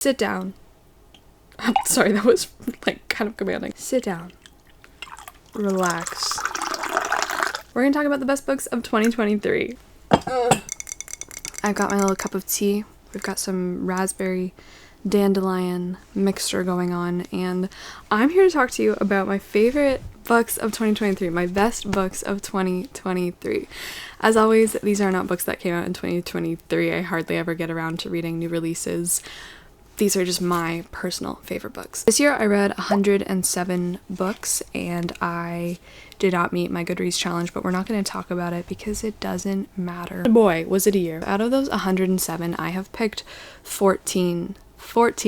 Sit down. I'm sorry, that was like kind of commanding. Sit down. Relax. We're gonna talk about the best books of 2023. I've got my little cup of tea. We've got some raspberry dandelion mixture going on, and I'm here to talk to you about my favorite books of 2023, my best books of 2023. As always, these are not books that came out in 2023. I hardly ever get around to reading new releases. These are just my personal favorite books. This year I read 107 books, and I did not meet my Goodreads challenge, but we're not going to talk about it because it doesn't matter. Boy, was it a year. Out of those 107, I have picked 14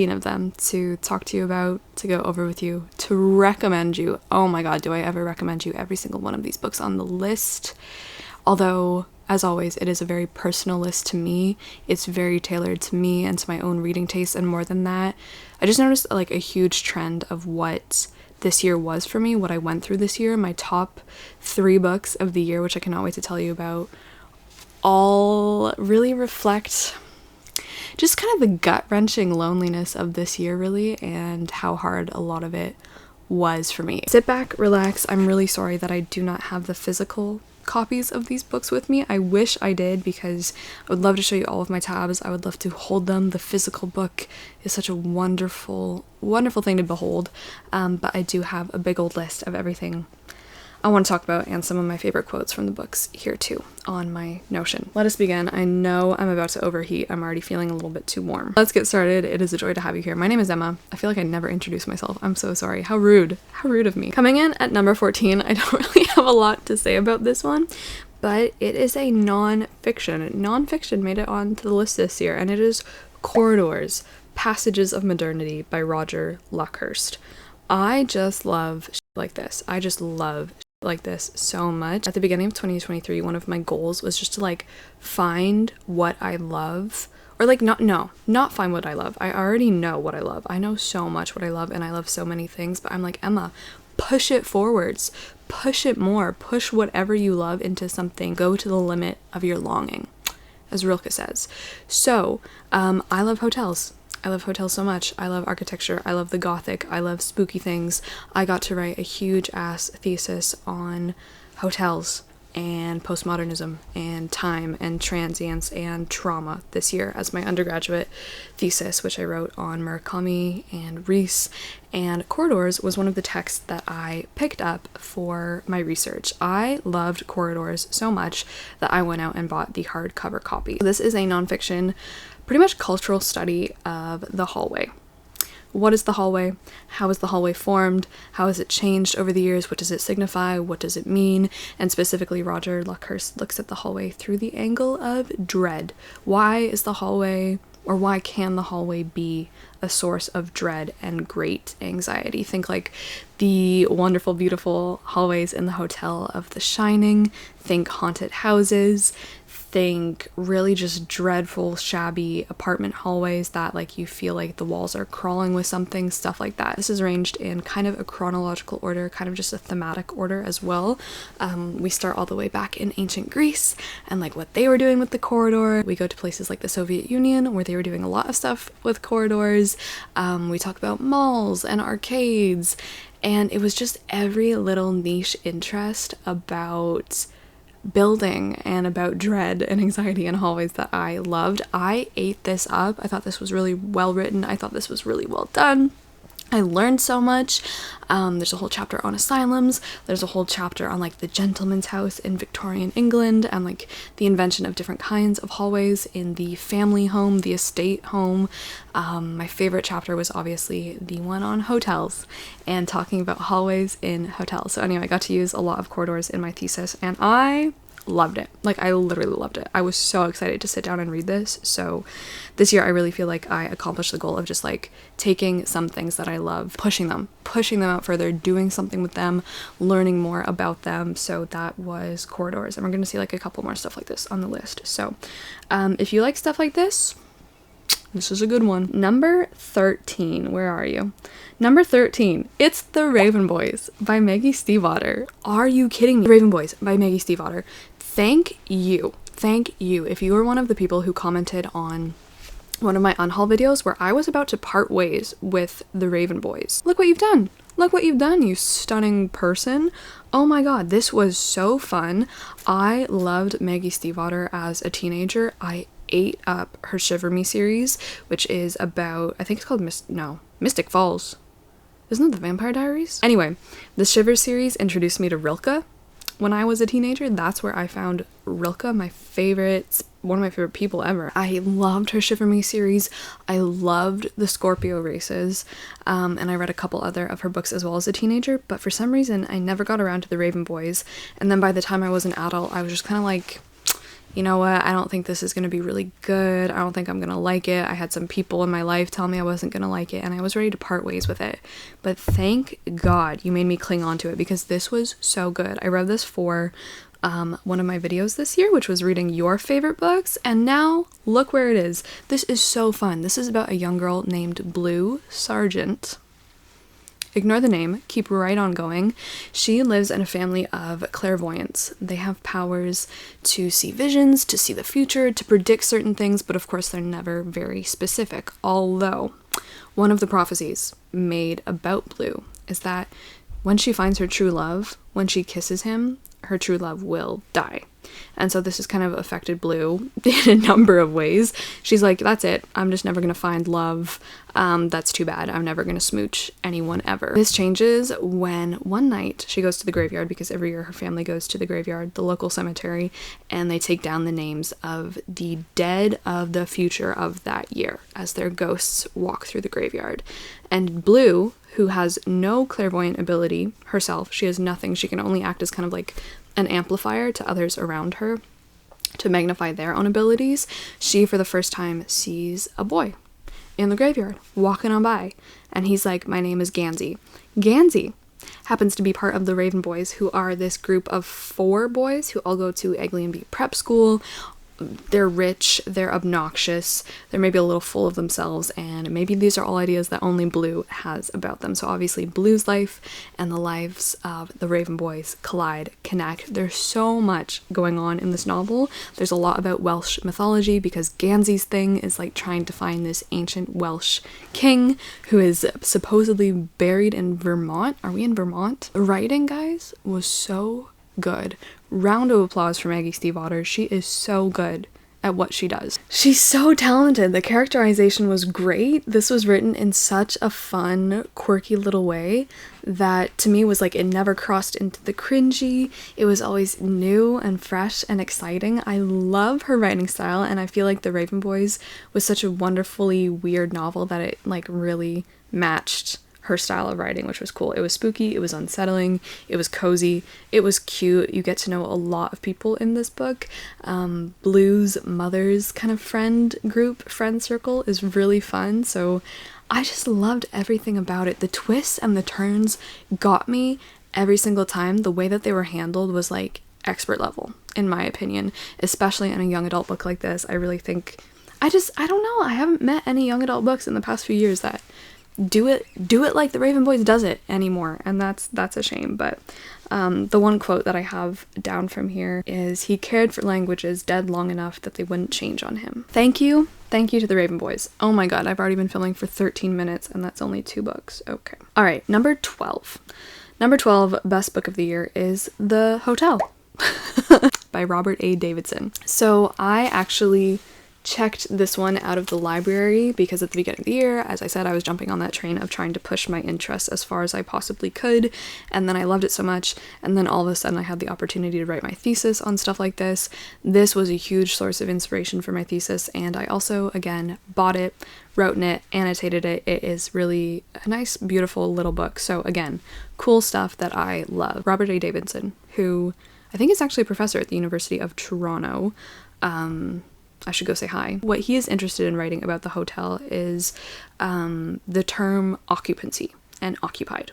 of them to talk to you about, to go over with you, to recommend you. Oh my god, do I ever recommend you every single one of these books on the list. Although, as always, it is a very personal list to me. It's very tailored to me and to my own reading taste, and more than that, I just noticed like a huge trend of what this year was for me, what I went through this year. My top 3 books of the year, which I cannot wait to tell you about, all really reflect just kind of the gut-wrenching loneliness of this year, really, and how hard a lot of it was for me. Sit back, relax. I'm really sorry that I do not have the physical copies of these books with me. I wish I did, because I would love to show you all of my tabs. I would love to hold them. The physical book is such a wonderful, wonderful thing to behold, but I do have a big old list of everything I want to talk about, and some of my favorite quotes from the books here too on my Notion. Let us begin. I know I'm about to overheat. I'm already feeling a little bit too warm. Let's get started. It is a joy to have you here. My name is Emma. I feel like I never introduced myself. I'm so sorry. How rude. How rude of me. Coming in at number 14, I don't really have a lot to say about this one, but it is a non-fiction. Non-fiction made it onto the list this year, and it is Corridors, Passages of Modernity by Roger Luckhurst. I just love shit like this. I just love shit like this so much. At the beginning of 2023, one of my goals was just to like find what I love, or like not find what I love. I already know what I love. I know so much what I love, and I love so many things, but I'm like, Emma, push it forwards, push it more, push whatever you love into something, go to the limit of your longing, as Rilke says. So I love hotels. I love hotels so much. I love architecture. I love the Gothic. I love spooky things. I got to write a huge ass thesis on hotels and postmodernism and time and transience and trauma this year as my undergraduate thesis, which I wrote on Murakami and Reese. And Corridors was one of the texts that I picked up for my research. I loved Corridors so much that I went out and bought the hardcover copy. This is a nonfiction, pretty much cultural study of the hallway. What is the hallway? How is the hallway formed? How has it changed over the years? What does it signify? What does it mean? And specifically, Roger Luckhurst looks at the hallway through the angle of dread. Why is the hallway, or why can the hallway be a source of dread and great anxiety? Think like the wonderful, beautiful hallways in the hotel of The Shining. Think haunted houses. Think really just dreadful, shabby apartment hallways that like you feel like the walls are crawling with something, stuff like that. This is arranged in kind of a chronological order, kind of just a thematic order as well. We start all the way back in ancient Greece and like what they were doing with the corridor. We go to places like the Soviet Union where they were doing a lot of stuff with corridors. We talk about malls and arcades, and it was just every little niche interest about building and about dread and anxiety in hallways that I loved. I ate this up. I thought this was really well written. I thought this was really well done. I learned so much. There's a whole chapter on asylums. There's a whole chapter on like the gentleman's house in Victorian England and like the invention of different kinds of hallways in the family home, the estate home. My favorite chapter was obviously the one on hotels and talking about hallways in hotels. So anyway, I got to use a lot of corridors in my thesis, and I loved it. Like, I literally loved it. I was so excited to sit down and read this. So this year I really feel like I accomplished the goal of just like taking some things that I love, pushing them out further, doing something with them, learning more about them. So that was Corridors, and we're going to see like a couple more stuff like this on the list. So if you like stuff like this is a good one. Number 13, where are you? Number 13, it's The Raven Boys by Maggie Stiefvater. Are you kidding me? The Raven Boys by Maggie Stiefvater. Thank you. If you were one of the people who commented on one of my unhaul videos where I was about to part ways with the Raven Boys. Look what you've done. Look what you've done, you stunning person. Oh my god, this was so fun. I loved Maggie Stiefvater as a teenager. I ate up her Shiver Me series, which is about, I think it's called Mystic Falls. Isn't it the Vampire Diaries? Anyway, the Shiver series introduced me to Rilke. When I was a teenager, that's where I found Rilke, one of my favorite people ever. I loved her Shiver Me series. I loved the Scorpio races, and I read a couple other of her books as well as a teenager, but for some reason I never got around to the Raven Boys, and then by the time I was an adult, I was just kind of like, you know what, I don't think this is going to be really good. I don't think I'm going to like it. I had some people in my life tell me I wasn't going to like it, and I was ready to part ways with it. But thank God you made me cling on to it, because this was so good. I read this for one of my videos this year, which was reading your favorite books, and now look where it is. This is so fun. This is about a young girl named Blue Sargent. Ignore the name, keep right on going. She lives in a family of clairvoyants. They have powers to see visions, to see the future, to predict certain things, but of course they're never very specific. Although, one of the prophecies made about Blue is that when she finds her true love, when she kisses him, her true love will die. And so this has kind of affected Blue in a number of ways. She's like, that's it. I'm just never going to find love. That's too bad. I'm never going to smooch anyone ever. This changes when one night she goes to the graveyard, because every year her family goes to the graveyard, the local cemetery, and they take down the names of the dead of the future of that year as their ghosts walk through the graveyard. And Blue, who has no clairvoyant ability herself, she has nothing. She can only act as kind of like an amplifier to others around her to magnify their own abilities. She, for the first time, sees a boy in the graveyard walking on by, and he's like, my name is Gansey. Gansey happens to be part of the Raven Boys, who are this group of 4 boys who all go to Egley and B prep school. They're rich, they're obnoxious, they're maybe a little full of themselves, and maybe these are all ideas that only Blue has about them. So obviously Blue's life and the lives of the Raven Boys collide, connect. There's so much going on in this novel. There's a lot about Welsh mythology, because Gansey's thing is like trying to find this ancient Welsh king who is supposedly buried in Vermont. Are we in Vermont? The writing, guys, was so good. Round of applause for Maggie Stiefvater. She is so good at what she does. She's so talented. The characterization was great. This was written in such a fun, quirky little way that to me was like, it never crossed into the cringy. It was always new and fresh and exciting. I love her writing style, and I feel like The Raven Boys was such a wonderfully weird novel that it like really matched her style of writing, which was cool. It was spooky, it was unsettling, it was cozy, it was cute. You get to know a lot of people in this book. Blue's mother's kind of friend circle is really fun, so I just loved everything about it. The twists and the turns got me every single time. The way that they were handled was like expert level, in my opinion, especially in a young adult book like this. I really think, I don't know, I haven't met any young adult books in the past few years that do it like The Raven Boys does it anymore, and that's a shame. But the one quote that I have down from here is, he cared for languages dead long enough that they wouldn't change on him. Thank you to The Raven Boys. Oh my god, I've already been filming for 13 minutes and that's only 2 books. Okay, all right, number 12 best book of the year is The Hotel by Robert A. Davidson. So I actually checked this one out of the library because at the beginning of the year, as I said, I was jumping on that train of trying to push my interests as far as I possibly could, and then I loved it so much, and then all of a sudden I had the opportunity to write my thesis on stuff like this. This was a huge source of inspiration for my thesis, and I also, again, bought it, wrote in it, annotated it. It is really a nice, beautiful little book. So again, cool stuff that I love. Robert A. Davidson, who I think is actually a professor at the University of Toronto. I should go say hi. What he is interested in writing about the hotel is the term occupancy and occupied.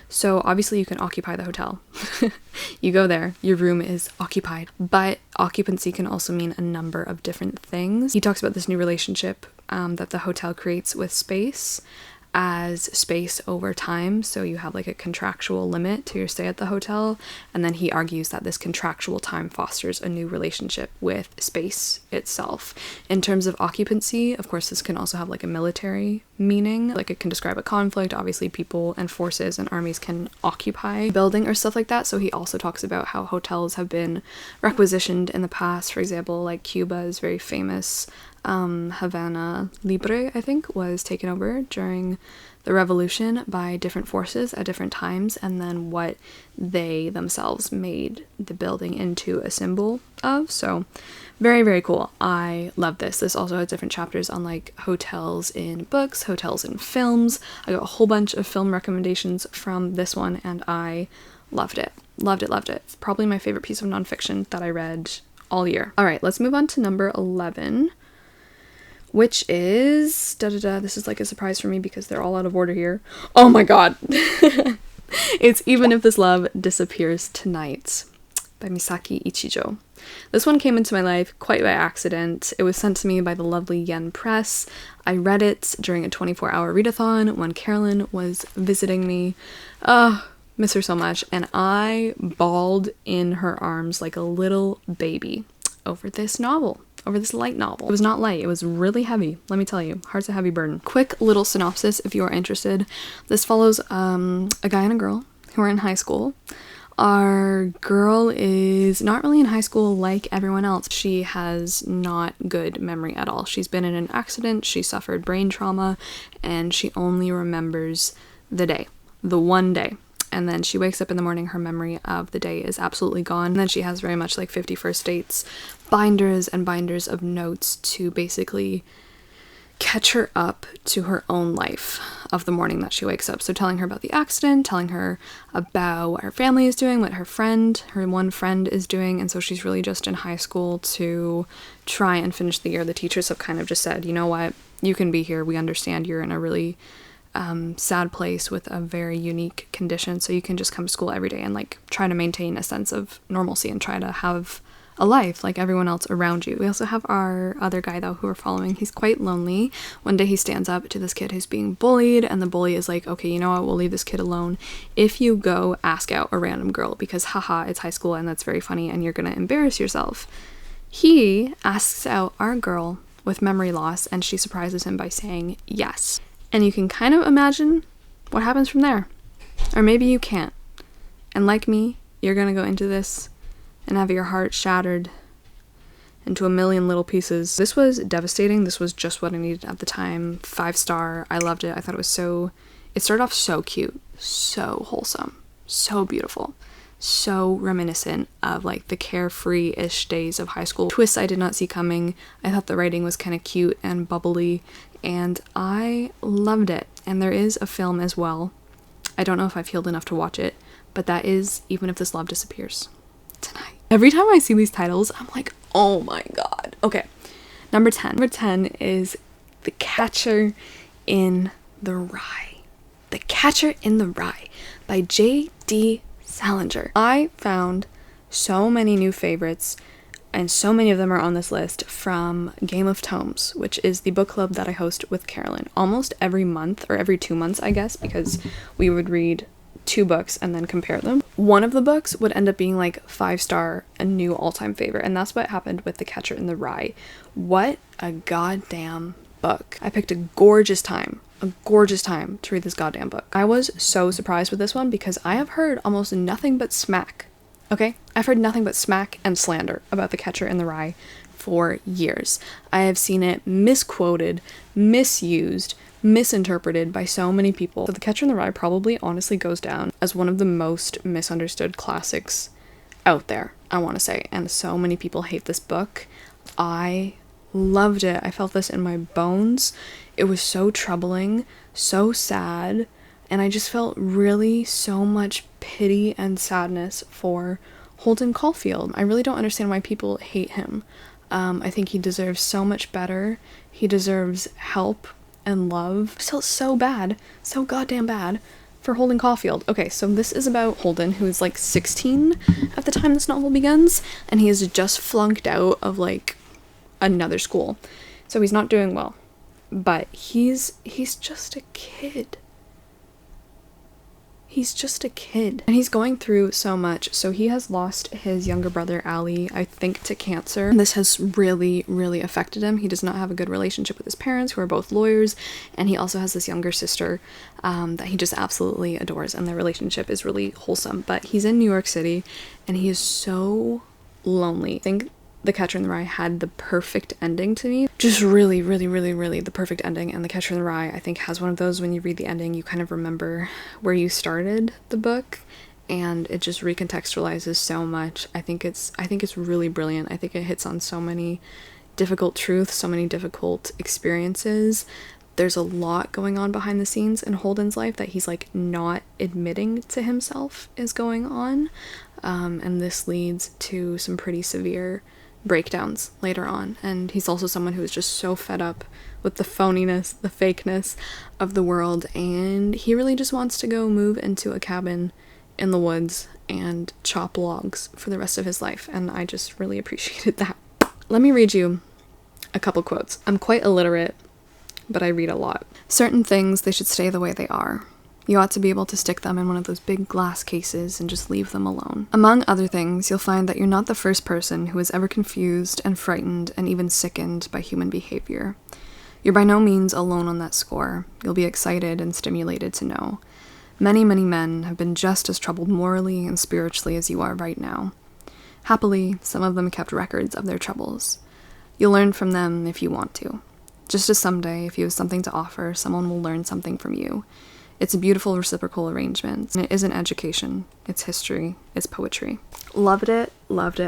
So obviously you can occupy the hotel. You go there, your room is occupied, but occupancy can also mean a number of different things. He talks about this new relationship that the hotel creates with space. as space over time. So you have like a contractual limit to your stay at the hotel. And then he argues that this contractual time fosters a new relationship with space itself. In terms of occupancy, of course, this can also have like a military meaning. Like it can describe a conflict. Obviously, people and forces and armies can occupy a building or stuff like that. So he also talks about how hotels have been requisitioned in the past. For example, like Cuba is very famous. Havana Libre, I think, was taken over during the revolution by different forces at different times, and then what they themselves made the building into a symbol of. So very, very cool. I love this. This also has different chapters on like hotels in books, hotels in films. I got a whole bunch of film recommendations from this one, and I loved it. Loved it, loved it. It's probably my favorite piece of nonfiction that I read all year. All right, let's move on to number 11. Which is, this is like a surprise for me because they're all out of order here. Oh my god. It's Even If This Love Disappears Tonight by Misaki Ichijo. This one came into my life quite by accident. It was sent to me by the lovely Yen Press. I read it during a 24-hour readathon when Carolyn was visiting me. Miss her so much. And I bawled in her arms like a little baby over this novel. Over this light novel. It was not light, it was really heavy, let me tell you. Heart's a heavy burden. Quick little synopsis if you are interested. This follows a guy and a girl who are in high school. Our girl is not really in high school like everyone else. She has not good memory at all. She's been in an accident, she suffered brain trauma, and she only remembers the day. The one day. And then she wakes up in the morning, her memory of the day is absolutely gone. And then she has very much like 50 First Dates, binders and binders of notes to basically catch her up to her own life of the morning that she wakes up. So telling her about the accident, telling her about what her family is doing, what her one friend is doing. And so she's really just in high school to try and finish the year. The teachers have kind of just said, you know what, you can be here. We understand you're in a really sad place with a very unique condition, so you can just come to school every day and like try to maintain a sense of normalcy and try to have a life like everyone else around you. We also have our other guy though who we're following. He's quite lonely. One day he stands up to this kid who's being bullied, and the bully is like, okay, you know what, we'll leave this kid alone if you go ask out a random girl, because haha, it's high school and that's very funny and you're gonna embarrass yourself. He asks out our girl with memory loss, and she surprises him by saying yes. And you can kind of imagine what happens from there. Or maybe you can't. And like me, you're gonna go into this and have your heart shattered into a million little pieces. This was devastating. This was just what I needed at the time. 5-star. I loved it. I thought it started off so cute, so wholesome, so beautiful, so reminiscent of like the carefree-ish days of high school. Twists I did not see coming. I thought the writing was kind of cute and bubbly, and I loved it. And there is a film as well. I don't know if I've healed enough to watch it, but that is Even If This Love Disappears Tonight. Every time I see these titles, I'm like, oh my god. Okay, number 10. Number 10 is The Catcher in the Rye. The Catcher in the Rye by J.D. Salinger. I found so many new favorites, and so many of them are on this list from Game of Tomes, which is the book club that I host with Carolyn almost every month, or every 2 months, I guess, because we would read 2 books and then compare them. One of the books would end up being like 5-star, a new all-time favorite, and that's what happened with The Catcher in the Rye. What a goddamn book. I picked a gorgeous time to read this goddamn book. I was so surprised with this one because I have heard almost nothing but smack. Okay? I've heard nothing but smack and slander about The Catcher in the Rye for years. I have seen it misquoted, misused, misinterpreted by so many people. But The Catcher in the Rye probably honestly goes down as one of the most misunderstood classics out there, I want to say. And so many people hate this book. I loved it. I felt this in my bones. It was so troubling, so sad, and I just felt really so much pity and sadness for Holden Caulfield. I really don't understand why people hate him. I think he deserves so much better. He deserves help and love. I felt so bad, so goddamn bad for Holden Caulfield. Okay, so this is about Holden, who is like 16 at the time this novel begins, and he has just flunked out of like another school. So he's not doing well. But he's just a kid. He's just a kid. And he's going through so much. So he has lost his younger brother, Ali, I think, to cancer. This has really, really affected him. He does not have a good relationship with his parents, who are both lawyers. And he also has this younger sister that he just absolutely adores. And their relationship is really wholesome. But he's in New York City, and he is so lonely. I think The Catcher in the Rye had the perfect ending to me. Just really, really, really, really the perfect ending. And The Catcher in the Rye, I think, has one of those when you read the ending, you kind of remember where you started the book, and it just recontextualizes so much. I think it's really brilliant. I think it hits on so many difficult truths, so many difficult experiences. There's a lot going on behind the scenes in Holden's life that he's like not admitting to himself is going on. And this leads to some pretty severe breakdowns later on. And he's also someone who is just so fed up with the phoniness, the fakeness of the world, and he really just wants to go move into a cabin in the woods and chop logs for the rest of his life, and I just really appreciated that. Let me read you a couple quotes. I'm quite illiterate, but I read a lot. Certain things, they should stay the way they are. You ought to be able to stick them in one of those big glass cases and just leave them alone. Among other things, you'll find that you're not the first person who is ever confused and frightened and even sickened by human behavior. You're by no means alone on that score. You'll be excited and stimulated to know. Many, many men have been just as troubled morally and spiritually as you are right now. Happily, some of them kept records of their troubles. You'll learn from them if you want to. Just as someday, if you have something to offer, someone will learn something from you. It's a beautiful reciprocal arrangement. And it isn't education, it's history, it's poetry. Loved it,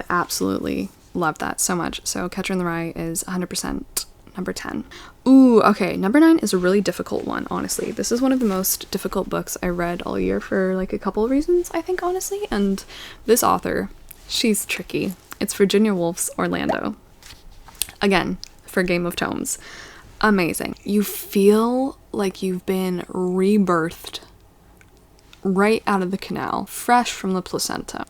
absolutely loved that so much. So Catcher in the Rye is 100% number 10. Ooh, okay, number 9 is a really difficult one, honestly. This is one of the most difficult books I read all year for like a couple of reasons, I think, honestly. And this author, she's tricky. It's Virginia Woolf's Orlando. Again, for Game of Tomes. Amazing. You feel like you've been rebirthed right out of the canal, fresh from the placenta.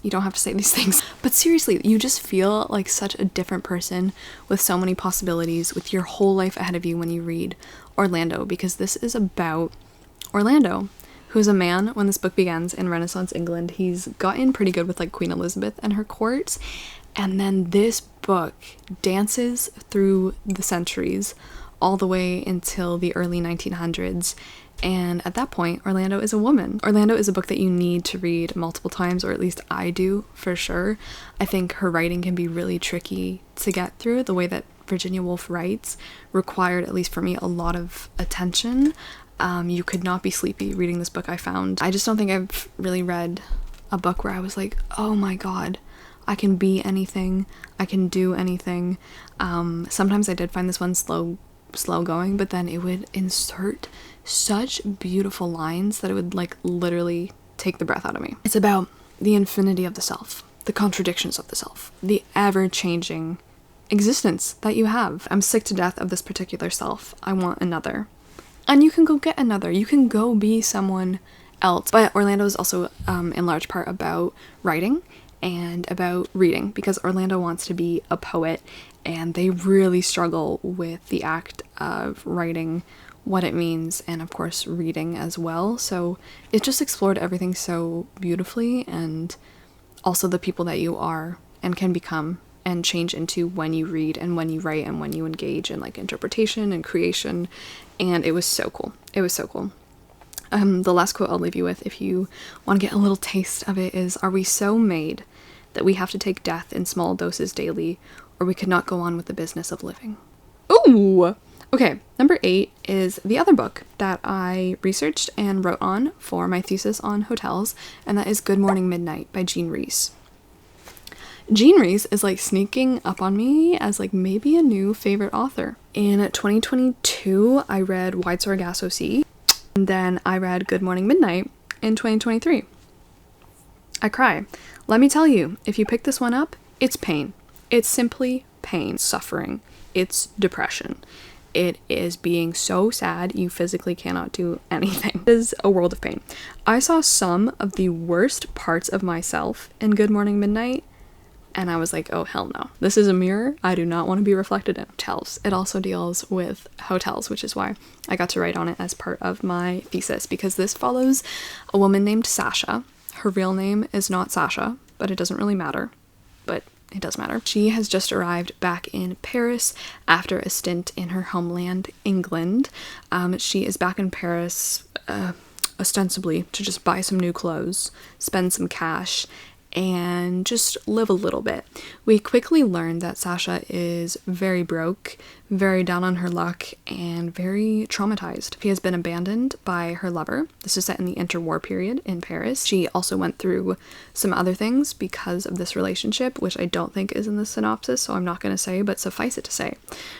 You don't have to say these things. But seriously, you just feel like such a different person with so many possibilities, with your whole life ahead of you when you read Orlando, because this is about Orlando, who's a man when this book begins in Renaissance England. He's gotten pretty good with like Queen Elizabeth and her court. And then this book dances through the centuries all the way until the early 1900s. And at that point, Orlando is a woman. Orlando is a book that you need to read multiple times, or at least I do for sure. I think her writing can be really tricky to get through. The way that Virginia Woolf writes required, at least for me, a lot of attention. You could not be sleepy reading this book, I found. I just don't think I've really read a book where I was like, oh my god, I can be anything, I can do anything. Sometimes I did find this one slow going, but then it would insert such beautiful lines that it would like literally take the breath out of me. It's about the infinity of the self, the contradictions of the self, the ever-changing existence that you have. I'm sick to death of this particular self. I want another. And you can go get another. You can go be someone else. But Orlando is also in large part about writing and about reading, because Orlando wants to be a poet, and they really struggle with the act of writing, what it means, and of course reading as well. So it just explored everything so beautifully, and also the people that you are and can become and change into when you read and when you write and when you engage in like interpretation and creation. And it was so cool. It was so cool. The last quote I'll leave you with, if you want to get a little taste of it, is, "Are we so made that we have to take death in small doses daily, or we could not go on with the business of living?" Ooh! Okay, number 8 is the other book that I researched and wrote on for my thesis on hotels, and that is Good Morning Midnight by Jean Rhys. Jean Rhys is like sneaking up on me as like maybe a new favorite author. In 2022, I read Wide Sargasso Sea, and then I read Good Morning Midnight in 2023. I cry. Let me tell you, if you pick this one up, it's pain. It's simply pain, suffering. It's depression. It is being so sad you physically cannot do anything. It is a world of pain. I saw some of the worst parts of myself in Good Morning Midnight, And I was like, oh, hell no. This is a mirror I do not want to be reflected in. Hotels. It also deals with hotels, which is why I got to write on it as part of my thesis, because this follows a woman named Sasha. Her real name is not Sasha, but it doesn't really matter. But it does matter. She has just arrived back in Paris after a stint in her homeland, England. She is back in Paris ostensibly to just buy some new clothes, spend some cash, and just live a little bit. We quickly learned that Sasha is very broke, very down on her luck, and very traumatized. She has been abandoned by her lover. This is set in the interwar period in Paris. She also went through some other things because of this relationship, which I don't think is in the synopsis, so I'm not going to say, but suffice it to say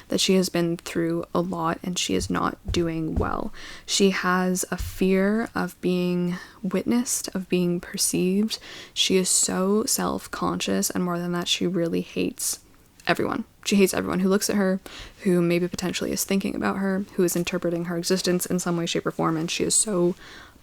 that she has been through a lot and she is not doing well. She has a fear of being witnessed, of being perceived. She is so self-conscious, and more than that, she really hates everyone. She hates everyone who looks at her, who maybe potentially is thinking about her, who is interpreting her existence in some way, shape, or form, and she is so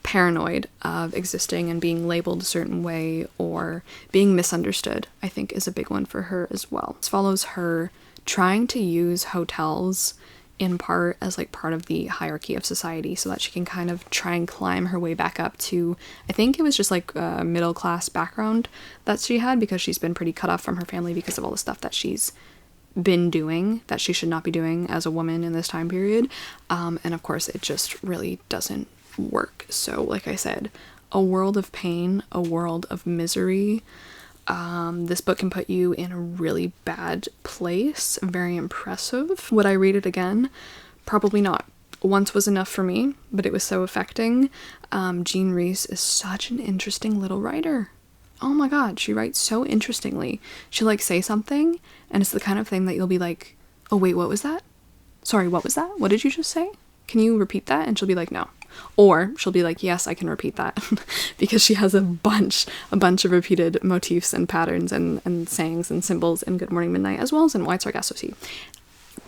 paranoid of existing and being labeled a certain way or being misunderstood, I think is a big one for her as well. This follows her trying to use hotels in part as like part of the hierarchy of society so that she can kind of try and climb her way back up to, I think it was just like a middle class background that she had, because she's been pretty cut off from her family because of all the stuff that she's been doing that she should not be doing as a woman in this time period. And of course it just really doesn't work. So like I said, a world of pain, a world of misery. This book can put you in a really bad place. Very impressive. Would I read it again? Probably not. Once was enough for me, but it was so affecting. Jean Rhys is such an interesting little writer. Oh my god, she writes so interestingly. She'll like say something, and it's the kind of thing that you'll be like, oh wait, what was that? Sorry, what was that? What did you just say? Can you repeat that? And she'll be like, no. Or she'll be like, yes, I can repeat that. Because she has a bunch of repeated motifs and patterns and sayings and symbols in Good Morning Midnight, as well as in Wide Sargasso Sea.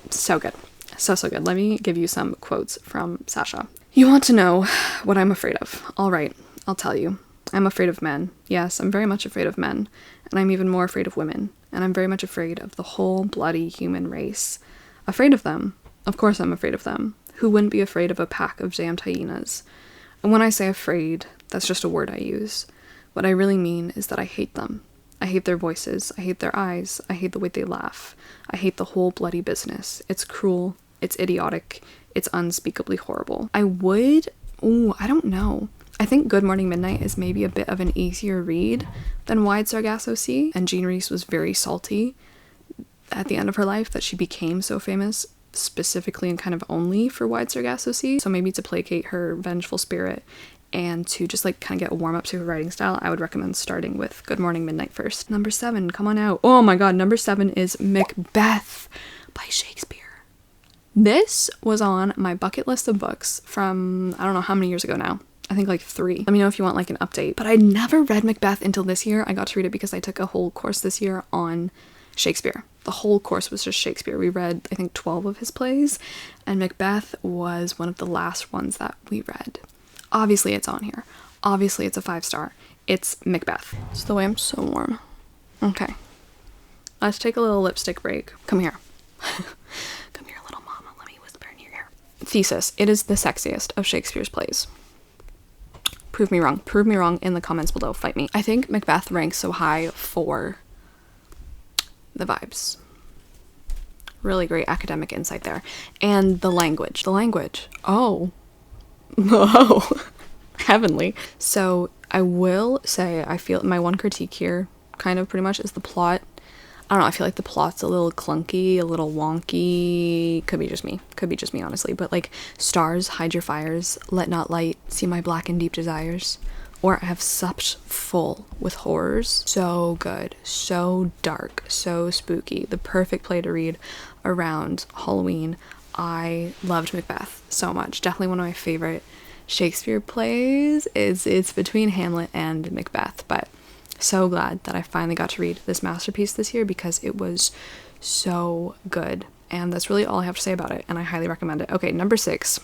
So good. So good. Let me give you some quotes from Sasha. You want to know what I'm afraid of? All right, I'll tell you. I'm afraid of men. Yes, I'm very much afraid of men. And I'm even more afraid of women. And I'm very much afraid of the whole bloody human race. Afraid of them? Of course I'm afraid of them. Who wouldn't be afraid of a pack of damned hyenas? And when I say afraid, that's just a word I use. What I really mean is that I hate them. I hate their voices. I hate their eyes. I hate the way they laugh. I hate the whole bloody business. It's cruel. It's idiotic. It's unspeakably horrible. I don't know. I think Good Morning Midnight is maybe a bit of an easier read than Wide Sargasso Sea, and Jean Rhys was very salty at the end of her life that she became so famous specifically and kind of only for Wide Sargasso Sea. So maybe to placate her vengeful spirit and to just like kind of get a warm up to her writing style, I would recommend starting with Good Morning Midnight first. Number 7, come on out. Oh my god, number 7 is Macbeth by Shakespeare. This was on my bucket list of books from I don't know how many years ago now. I think like 3. Let me know if you want like an update. But I never read Macbeth until this year. I got to read it because I took a whole course this year on Shakespeare. The whole course was just Shakespeare. We read, I think, 12 of his plays, and Macbeth was one of the last ones that we read. Obviously, it's on here. Obviously, it's a 5-star. It's Macbeth. It's the way I'm so warm. Okay. Let's take a little lipstick break. Come here. Come here, little mama. Let me whisper in your ear. Thesis. It is the sexiest of Shakespeare's plays. Prove me wrong. Prove me wrong in the comments below. Fight me. I think Macbeth ranks so high for the vibes. Really great academic insight there. And the language. Oh. Oh. Heavenly. So I will say I feel my one critique here kind of pretty much is the plot. I don't know, I feel like the plot's a little clunky, a little wonky. Could be just me, honestly. But like, stars, hide your fires, let not light see my black and deep desires. Or I have supped full with horrors. So good, so dark, so spooky. The perfect play to read around Halloween. I loved Macbeth so much. Definitely one of my favorite Shakespeare plays. It's between Hamlet and Macbeth, but so glad that I finally got to read this masterpiece this year because it was so good. And that's really all I have to say about it, and I highly recommend it. Okay, number 6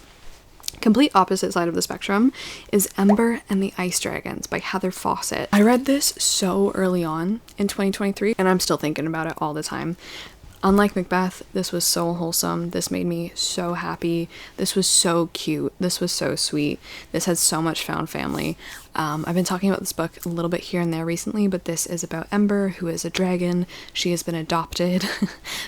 Complete opposite side of the spectrum is Ember and the Ice Dragons by Heather Fawcett. I read this so early on in 2023 and I'm still thinking about it all the time. Unlike Macbeth, this was so wholesome. This made me so happy. This was so cute. This was so sweet. This had so much found family. I've been talking about this book a little bit here and there recently, but this is about Ember, who is a dragon. She has been adopted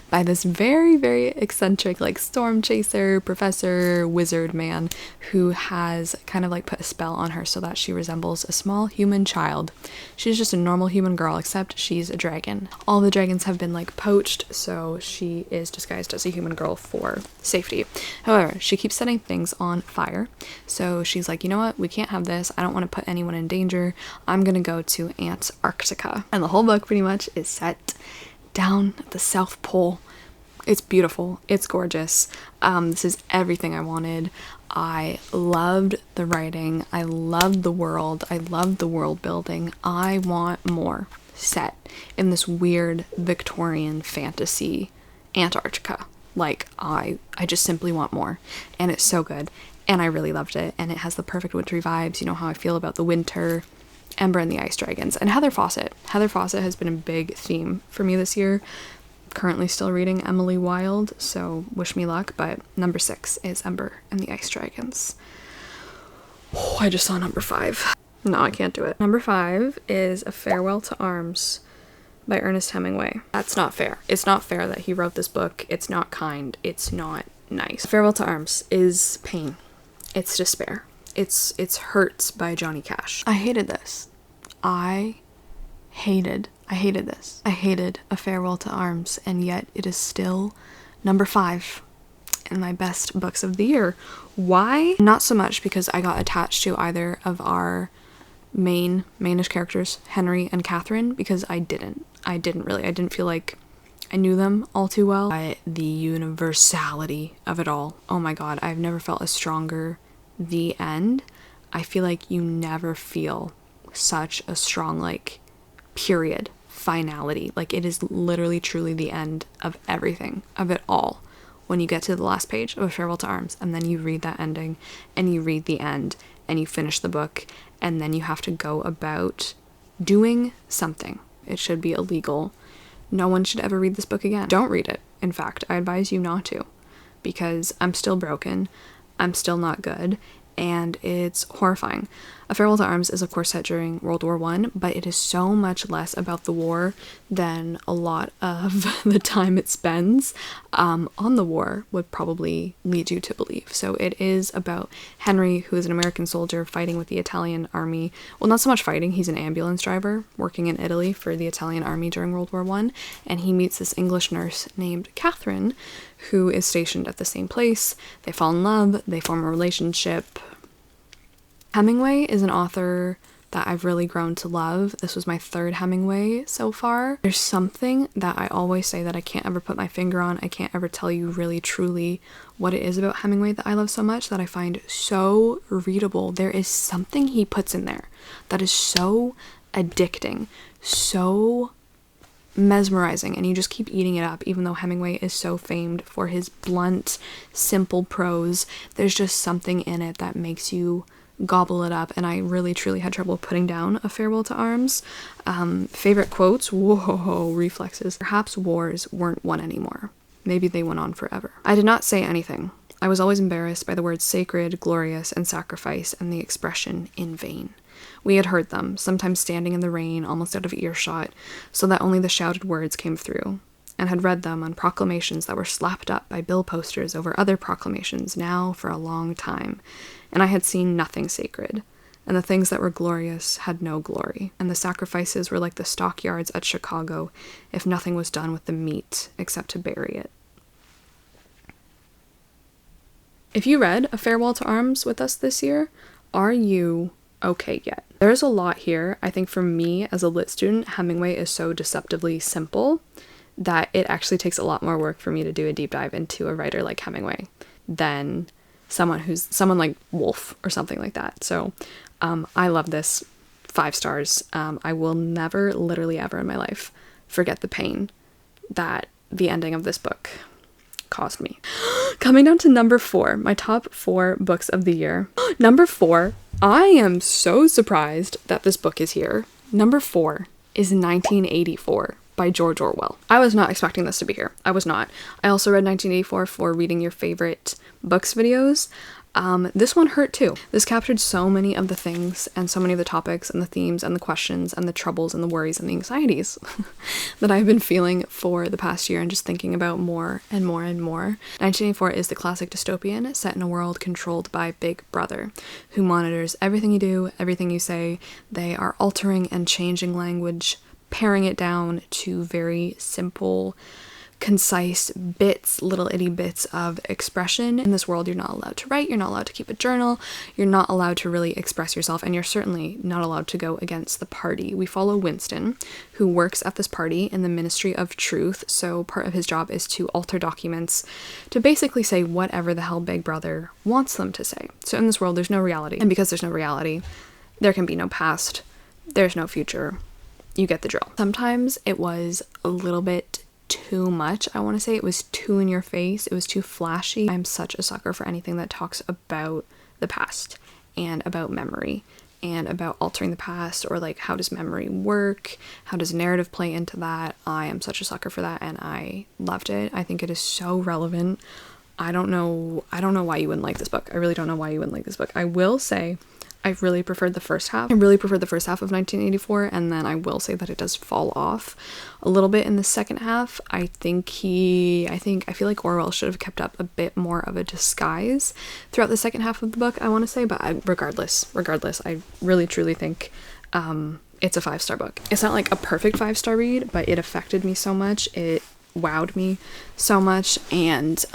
by this very, very eccentric, like, storm chaser, professor, wizard man who has kind of like put a spell on her so that she resembles a small human child. She's just a normal human girl, except she's a dragon. All the dragons have been like poached, so she is disguised as a human girl for safety. However, she keeps setting things on fire. So she's like, you know what? We can't have this. I don't want to put anyone in danger. I'm gonna go to Antarctica. And the whole book pretty much is set down at the South Pole. It's beautiful. It's gorgeous. This is everything I wanted. I loved the writing. I loved the world. I loved the world building. I want more set in this weird Victorian fantasy Antarctica. Like, I just simply want more. And it's so good. And I really loved it. And it has the perfect wintry vibes. You know how I feel about the winter. Ember and the Ice Dragons. And Heather Fawcett. Heather Fawcett has been a big theme for me this year. Currently still reading Emily Wilde, so wish me luck. But number 6 is Ember and the Ice Dragons. Oh, I just saw number 5. No, I can't do it. Number 5 is A Farewell to Arms by Ernest Hemingway. That's not fair. It's not fair that he wrote this book. It's not kind. It's not nice. Farewell to Arms is pain. It's despair. It's Hurts by Johnny Cash. I hated this. I hated this. I hated A Farewell to Arms, and yet it is still number 5 in my best books of the year. Why? Not so much because I got attached to either of our mainish characters, Henry and Catherine, because I didn't really. I didn't feel like I knew them all too well. But the universality of it all. Oh my god, I've never felt a stronger the end. I feel like you never feel such a strong, like, period finality. Like, it is literally truly the end of everything, of it all, when you get to the last page of A Farewell to Arms, and then you read that ending and you read the end and you finish the book, and then you have to go about doing something. It should be illegal. No one should ever read this book again. Don't read it. In fact, I advise you not to, because I'm still broken. I'm still not good, and it's horrifying. A Farewell to Arms is of course set during World War I, but it is so much less about the war than a lot of the time it spends on the war would probably lead you to believe. So it is about Henry, who is an American soldier fighting with the Italian army. Well, not so much fighting, he's an ambulance driver working in Italy for the Italian army during World War I, and he meets this English nurse named Catherine, who is stationed at the same place. They fall in love, they form a relationship. Hemingway is an author that I've really grown to love. This was my 3rd Hemingway so far. There's something that I always say that I can't ever put my finger on. I can't ever tell you really truly what it is about Hemingway that I love so much, that I find so readable. There is something he puts in there that is so addicting, so mesmerizing, and you just keep eating it up. Even though Hemingway is so famed for his blunt, simple prose, there's just something in it that makes you gobble it up, and I really truly had trouble putting down A Farewell to Arms. Favorite quotes? Whoa, reflexes. Perhaps wars weren't won anymore. Maybe they went on forever. I did not say anything. I was always embarrassed by the words sacred, glorious, and sacrifice, and the expression in vain. We had heard them, sometimes standing in the rain, almost out of earshot, so that only the shouted words came through, and had read them on proclamations that were slapped up by bill posters over other proclamations now for a long time, and I had seen nothing sacred, and the things that were glorious had no glory, and the sacrifices were like the stockyards at Chicago if nothing was done with the meat except to bury it. If you read A Farewell to Arms with us this year, are you okay yet? There's a lot here. I think for me as a lit student, Hemingway is so deceptively simple that it actually takes a lot more work for me to do a deep dive into a writer like Hemingway than someone like Wolf or something like that. So I love this. 5 stars. I will never, literally ever in my life, forget the pain that the ending of this book cost me. Coming down to number 4, my top 4 books of the year. Number 4, I am so surprised that this book is here. Number 4 is 1984 by George Orwell. I was not expecting this to be here. I was not. I also read 1984 for reading your favorite books videos. This one hurt too. This captured so many of the things and so many of the topics and the themes and the questions and the troubles and the worries and the anxieties that I've been feeling for the past year and just thinking about more and more and more. 1984 is the classic dystopian set in a world controlled by Big Brother, who monitors everything you do, everything you say. They are altering and changing language, paring it down to very simple, concise bits, little itty bits of expression. In this world, you're not allowed to write, you're not allowed to keep a journal, you're not allowed to really express yourself, and you're certainly not allowed to go against the party. We follow Winston, who works at this party in the Ministry of Truth, so part of his job is to alter documents to basically say whatever the hell Big Brother wants them to say. So in this world, there's no reality, and because there's no reality, there can be no past, there's no future. You get the drill. Sometimes it was a little bit too much. I want to say it was too in your face. It was too flashy. I'm such a sucker for anything that talks about the past and about memory and about altering the past, or like, how does memory work? How does narrative play into that? I am such a sucker for that, and I loved it. I think it is so relevant. I don't know why you wouldn't like this book. I really don't know why you wouldn't like this book. I will say I really preferred the first half. I really preferred the first half of 1984, and then I will say that it does fall off a little bit in the second half. I feel like Orwell should have kept up a bit more of a disguise throughout the second half of the book, I want to say, but regardless, I really truly think it's a 5-star book. It's not like a perfect 5-star read, but it affected me so much. It wowed me so much, and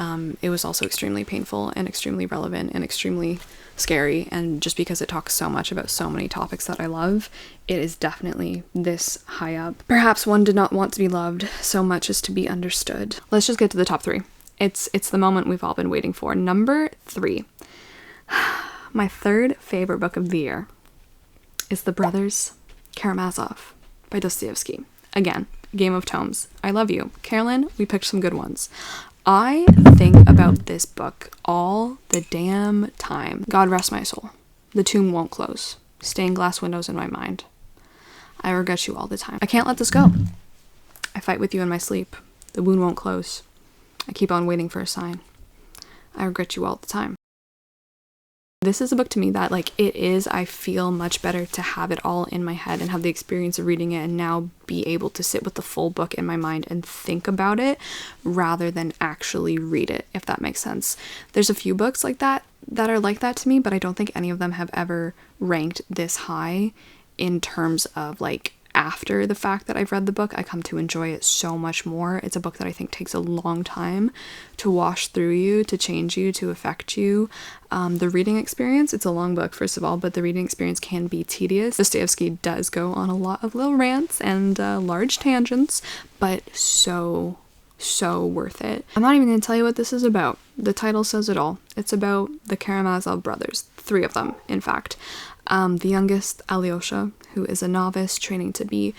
it was also extremely painful and extremely relevant and extremely scary, and just because it talks so much about so many topics that I love, it is definitely this high up. Perhaps one did not want to be loved so much as to be understood. Let's just get to the top 3. It's the moment we've all been waiting for. Number 3. My third favorite book of the year is The Brothers Karamazov by Dostoevsky. Again, Game of Tomes. I love you. Carolyn, we picked some good ones. I think about this book all the damn time. God rest my soul. The tomb won't close. Stained glass windows in my mind. I regret you all the time. I can't let this go. I fight with you in my sleep. The wound won't close. I keep on waiting for a sign. I regret you all the time. This is a book to me that, I feel much better to have it all in my head and have the experience of reading it and now be able to sit with the full book in my mind and think about it rather than actually read it, if that makes sense. There's a few books like that are like that to me, but I don't think any of them have ever ranked this high in terms of after the fact that I've read the book, I come to enjoy it so much more. It's a book that I think takes a long time to wash through you, to change you, to affect you. The reading experience, it's a long book, first of all, but the reading experience can be tedious. Dostoevsky does go on a lot of little rants and large tangents, but so worth it. I'm not even going to tell you what this is about. The title says it all. It's about the Karamazov brothers, 3 of them, in fact. The youngest, Alyosha, who is a novice training to be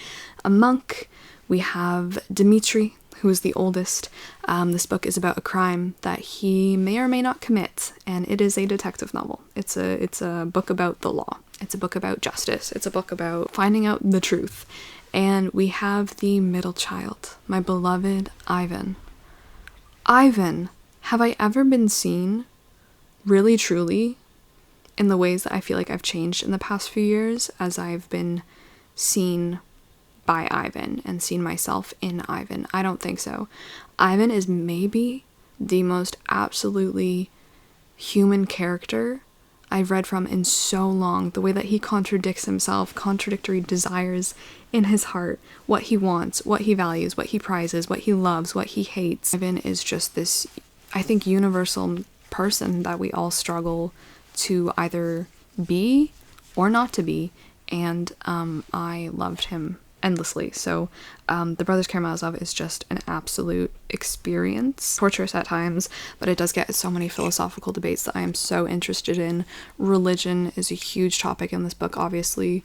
a monk. We have Dmitri, who is the oldest. This book is about a crime that he may or may not commit, and it is a detective novel. It's a book about the law. It's a book about justice. It's a book about finding out the truth. And we have the middle child, my beloved Ivan. Ivan, have I ever been seen really truly in the ways that I feel like I've changed in the past few years as I've been seen by Ivan and seen myself in Ivan? I don't think so. Ivan is maybe the most absolutely human character I've read from in so long. The way that he contradicts himself, contradictory desires in his heart, what he wants, what he values, what he prizes, what he loves, what he hates. Ivan is just this, I think, universal person that we all struggle to either be or not to be, and I loved him endlessly. So the Brothers Karamazov is just an absolute experience. Torturous at times, but it does get so many philosophical debates that I am so interested in. Religion is a huge topic in this book, obviously.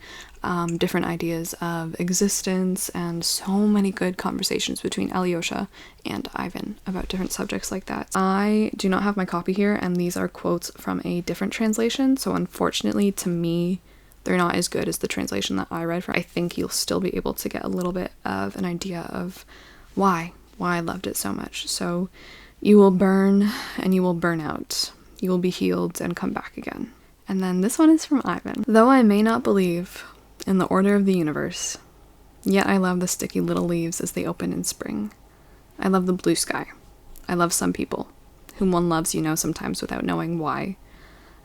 Different ideas of existence, and so many good conversations between Alyosha and Ivan about different subjects like that. I do not have my copy here, and these are quotes from a different translation, so unfortunately to me they're not as good as the translation that I read for. I think you'll still be able to get a little bit of an idea of why I loved it so much. So you will burn and you will burn out. You will be healed and come back again. And then this one is from Ivan. Though I may not believe in the order of the universe, yet I love the sticky little leaves as they open in spring. I love the blue sky. I love some people, whom one loves, sometimes without knowing why.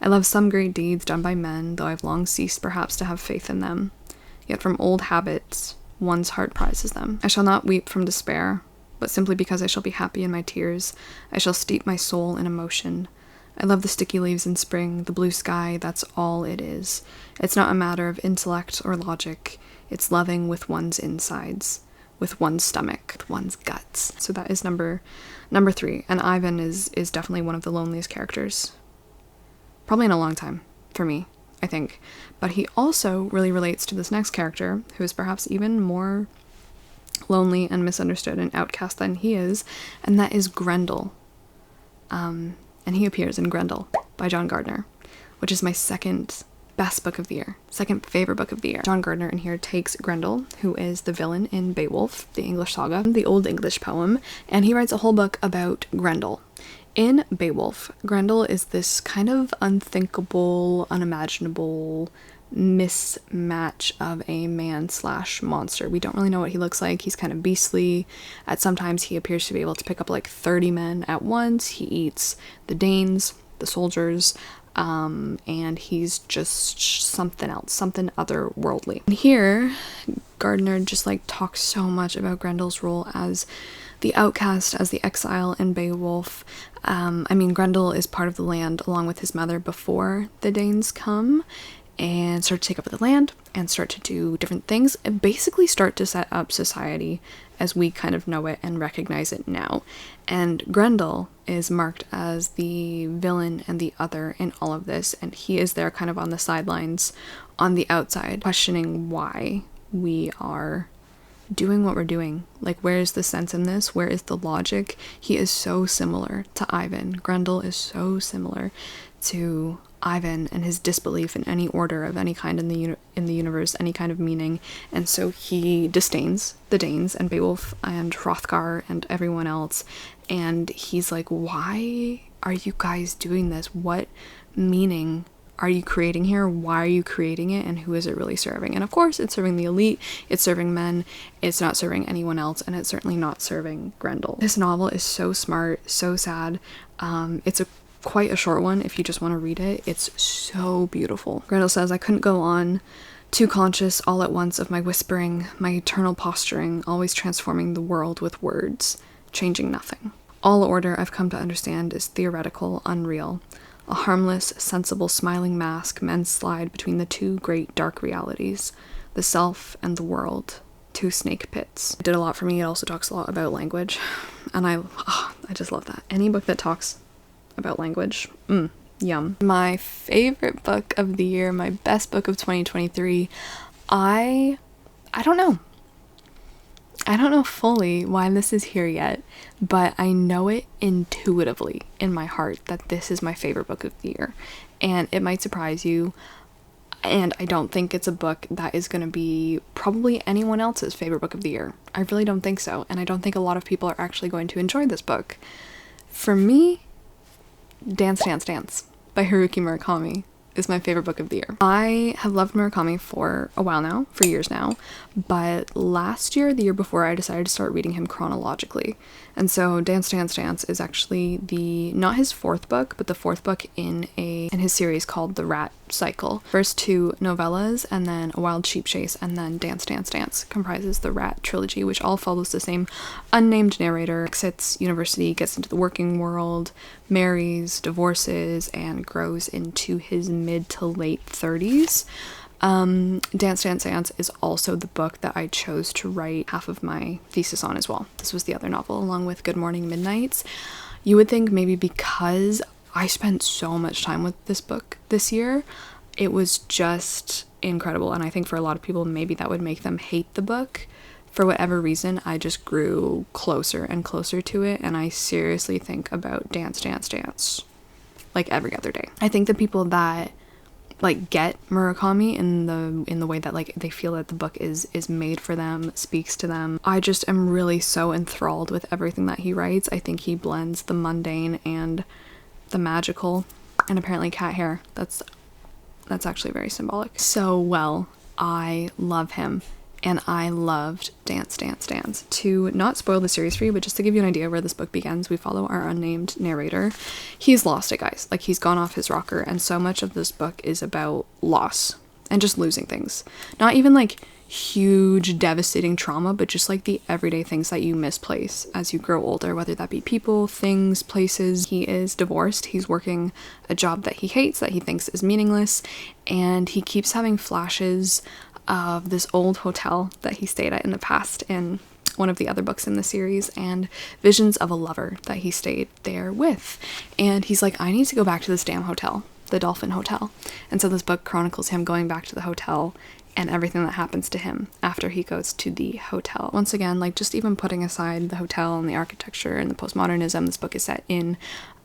I love some great deeds done by men, though I've long ceased perhaps to have faith in them. Yet from old habits, one's heart prizes them. I shall not weep from despair, but simply because I shall be happy in my tears, I shall steep my soul in emotion. I love the sticky leaves in spring, the blue sky, that's all it is. It's not a matter of intellect or logic, it's loving with one's insides, with one's stomach, with one's guts. So that is number 3, and Ivan is definitely one of the loneliest characters. Probably in a long time, for me, I think. But he also really relates to this next character, who is perhaps even more lonely and misunderstood and outcast than he is, and that is Grendel. And he appears in Grendel by John Gardner, which is my second best book of the year, second favorite book of the year. John Gardner in here takes Grendel, who is the villain in Beowulf, the English saga, the Old English poem, and he writes a whole book about Grendel. In Beowulf, Grendel is this kind of unthinkable, unimaginable mismatch of a man/monster. We don't really know what he looks like. He's kind of beastly. At sometimes he appears to be able to pick up like 30 men at once. He eats the Danes, the soldiers, and he's just something else, something otherworldly. And here, Gardner just like talks so much about Grendel's role as the outcast, as the exile in Beowulf. Grendel is part of the land along with his mother before the Danes come and start to take over the land and start to do different things and basically start to set up society as we kind of know it and recognize it now. And Grendel is marked as the villain and the other in all of this, and he is there kind of on the sidelines, on the outside, questioning why we are doing what we're doing. Like, where is the sense in this? Where is the logic? He is so similar to Ivan. Grendel is so similar to Ivan and his disbelief in any order of any kind in the universe, any kind of meaning, and so he disdains the Danes and Beowulf and Hrothgar and everyone else, and he's like, why are you guys doing this? What meaning are you creating here? Why are you creating it? And who is it really serving? And of course, it's serving the elite, it's serving men, it's not serving anyone else, and it's certainly not serving Grendel. This novel is so smart, so sad. It's quite a short one if you just want to read it. It's so beautiful. Grendel says, I couldn't go on, too conscious all at once of my whispering, my eternal posturing, always transforming the world with words, changing nothing. All order I've come to understand is theoretical, unreal. A harmless, sensible, smiling mask men slide between the two great dark realities, the self and the world, two snake pits. It did a lot for me. It also talks a lot about language, and I just love that. Any book that talks about language, yum. My favorite book of the year, my best book of 2023, I don't know. I don't know fully why this is here yet, but I know it intuitively in my heart that this is my favorite book of the year. And it might surprise you, and I don't think it's a book that is going to be probably anyone else's favorite book of the year. I really don't think so, and I don't think a lot of people are actually going to enjoy this book. For me, Dance, Dance, Dance by Haruki Murakami is my favorite book of the year. I have loved Murakami for a while now, for years now, but last year, the year before, I decided to start reading him chronologically. And so Dance, Dance, Dance is actually not his fourth book, but the fourth book in his series called The Rat Cycle. First 2 novellas, and then A Wild Sheep Chase, and then Dance, Dance, Dance comprises the Rat trilogy, which all follows the same unnamed narrator, exits university, gets into the working world, marries, divorces, and grows into his mid to late 30s. Dance Dance Dance is also the book that I chose to write half of my thesis on as well. This was the other novel along with Good Morning Midnights. You would think maybe because I spent so much time with this book this year, it was just incredible, and I think for a lot of people maybe that would make them hate the book. For whatever reason, I just grew closer and closer to it, and I seriously think about Dance Dance Dance like every other day. I think the people that like get Murakami in the way that like they feel that the book is made for them, speaks to them. I just am really so enthralled with everything that he writes. I think he blends the mundane and the magical, and apparently cat hair. That's actually very symbolic. So well, I love him. And I loved Dance Dance Dance. To not spoil the series for you, but just to give you an idea where this book begins, we follow our unnamed narrator. He's lost it, guys. Like, he's gone off his rocker, and so much of this book is about loss and just losing things. Not even like huge devastating trauma, but just like the everyday things that you misplace as you grow older, whether that be people, things, places. He is divorced. He's working a job that he hates, that he thinks is meaningless, and he keeps having flashes of this old hotel that he stayed at in the past in one of the other books in the series, and visions of a lover that he stayed there with. And he's like, I need to go back to this damn hotel, the Dolphin Hotel. And so this book chronicles him going back to the hotel and everything that happens to him after he goes to the hotel. Once again, like, just even putting aside the hotel and the architecture and the postmodernism, this book is set in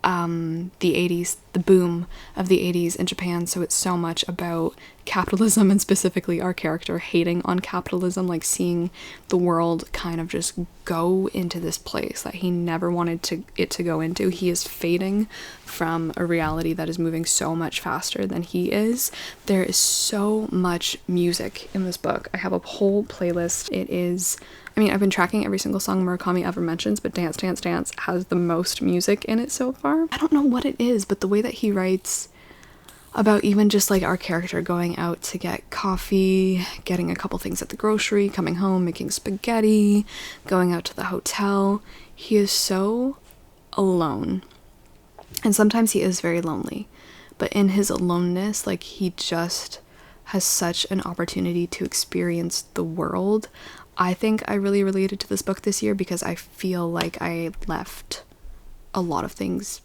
the 80s, the boom of the 80s in Japan. So it's so much about capitalism, and specifically our character hating on capitalism, like seeing the world kind of just go into this place that he never wanted it to go into. He is fading from a reality that is moving so much faster than he is. There is so much music in this book. I have a whole playlist. It is, I mean, I've been tracking every single song Murakami ever mentions, but Dance Dance Dance has the most music in it so far. I don't know what it is, but the way that he writes about even just like our character going out to get coffee, getting a couple things at the grocery, coming home, making spaghetti, going out to the hotel. He is so alone. And sometimes he is very lonely. But in his aloneness, like, he just has such an opportunity to experience the world. I think I really related to this book this year because I feel like I left a lot of things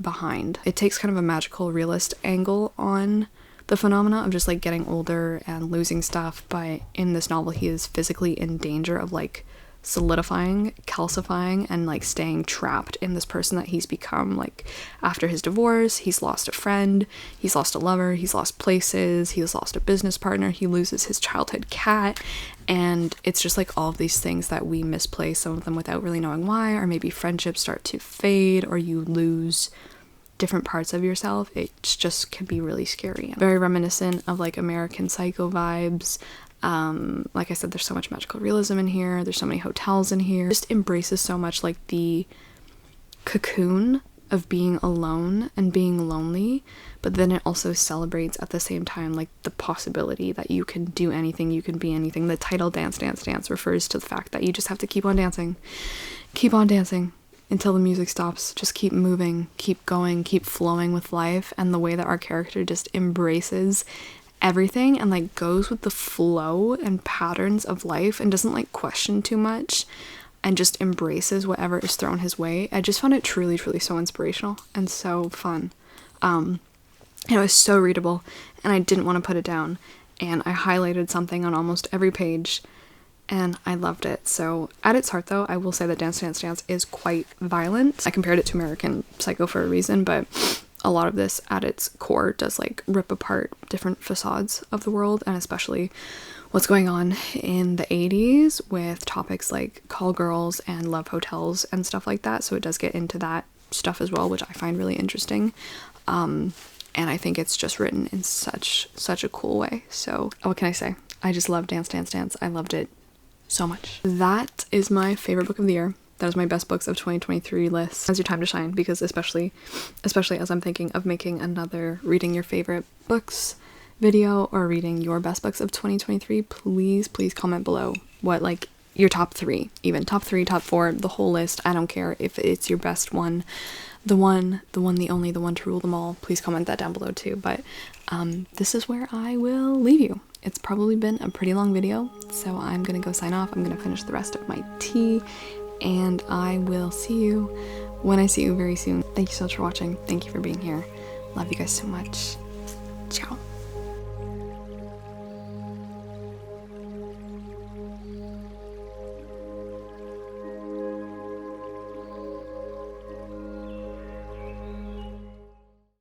behind. It takes kind of a magical realist angle on the phenomena of just like getting older and losing stuff, but in this novel he is physically in danger of like solidifying, calcifying, and like staying trapped in this person that he's become. Like, after his divorce, he's lost a friend, he's lost a lover, he's lost places, he's lost a business partner, he loses his childhood cat, and it's just like all of these things that we misplace, some of them without really knowing why, or maybe friendships start to fade, or you lose different parts of yourself. It just can be really scary. Very reminiscent of like American Psycho vibes. Like I said, there's so much magical realism in here, there's so many hotels in here. It just embraces so much like the cocoon of being alone and being lonely, but then it also celebrates at the same time like the possibility that you can do anything, you can be anything. The title Dance Dance Dance refers to the fact that you just have to keep on dancing until the music stops. Just keep moving, keep going, keep flowing with life. And the way that our character just embraces everything and like goes with the flow and patterns of life and doesn't like question too much and just embraces whatever is thrown his way. I just found it truly so inspirational and so fun. It was so readable, and I didn't want to put it down, and I highlighted something on almost every page, and I loved it. So at its heart though, I will say that Dance Dance Dance is quite violent. I compared it to American Psycho for a reason, but a lot of this at its core does like rip apart different facades of the world, and especially what's going on in the 80s with topics like call girls and love hotels and stuff like that. So it does get into that stuff as well, which I find really interesting. And I think it's just written in such a cool way. So what can I say? I just love Dance Dance Dance. I loved it so much. That is my favorite book of the year. That was my best books of 2023 list. Now's your time to shine, because especially as I'm thinking of making another reading your favorite books video or reading your best books of 2023, please comment below what like your top 3, even top 3, top 4, the whole list. I don't care if it's your best one, the one, the only, the one to rule them all. Please comment that down below too. But this is where I will leave you. It's probably been a pretty long video, so I'm gonna go sign off. I'm gonna finish the rest of my tea, and I will see you when I see you very soon. Thank you so much for watching. Thank you for being here. Love you guys so much. Ciao.